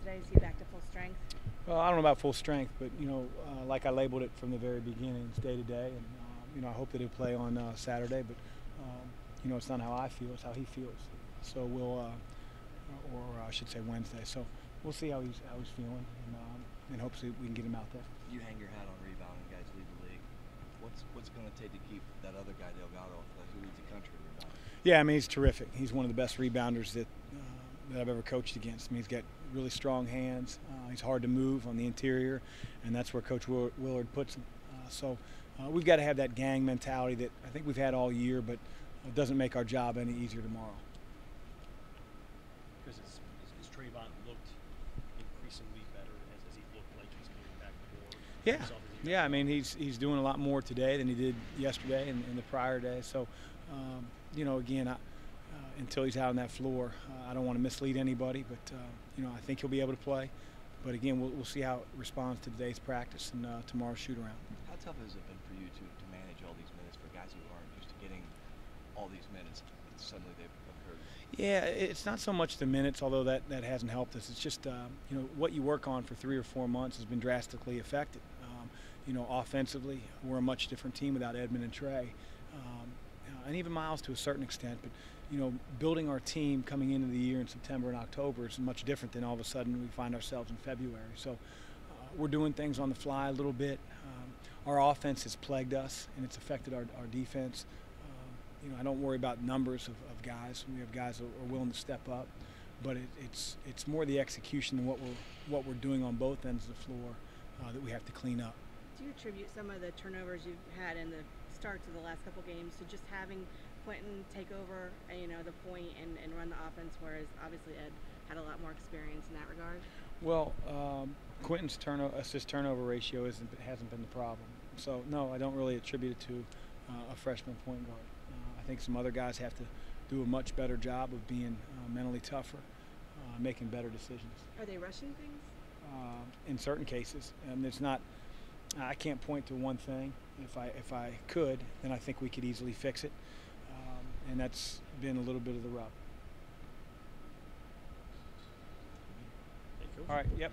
today? Is he back to full strength? Well, I don't know about full strength, but like I labeled it from the very beginning, it's day to day, and I hope that he'll play on Saturday. But it's not how I feel; it's how he feels. So or I should say Wednesday. So we'll see how he's feeling, and hopefully we can get him out there. You hang your hat on rebounding, guys lead the league. What's going to take to keep that other guy Delgado, who leads the country, rebounding? Yeah, I mean he's terrific. He's one of the best rebounders that I've ever coached against. I mean, he's got really strong hands. He's hard to move on the interior, and that's where Coach Willard puts him. So we've got to have that gang mentality that I think we've had all year, but it doesn't make our job any easier tomorrow. Because has Trayvon looked increasingly better as he looked like he's getting back to more? Yeah. I mean, he's doing a lot more today than he did yesterday and the prior day. So, again, until he's out on that floor, I don't want to mislead anybody, but I think he'll be able to play. But again, we'll see how it responds to today's practice and tomorrow's shoot-around. How tough has it been for you to manage all these minutes for guys who aren't used to getting all these minutes? Suddenly they've occurred. Yeah, it's not so much the minutes, although that hasn't helped us. It's just what you work on for 3 or 4 months has been drastically affected. Offensively, we're a much different team without Edmond and Trey, and even Miles to a certain extent. But building our team coming into the year in September and October is much different than all of a sudden we find ourselves in February. So we're doing things on the fly a little bit. Our offense has plagued us, and it's affected our defense. I don't worry about numbers of guys. We have guys that are willing to step up, but it's more the execution than what we're doing on both ends of the floor that we have to clean up. Do you attribute some of the turnovers you've had in the starts of the last couple games to just having Quentin take over, the point and run the offense, whereas obviously Ed had a lot more experience in that regard? Well, Quentin's assist-turnover ratio hasn't been the problem. So, no, I don't really attribute it to a freshman point guard. I think some other guys have to do a much better job of being mentally tougher, making better decisions. Are they rushing things? In certain cases, and it's not. I can't point to one thing. If I could, then I think we could easily fix it, and that's been a little bit of the rub. Hey, Coach. All right. Yep.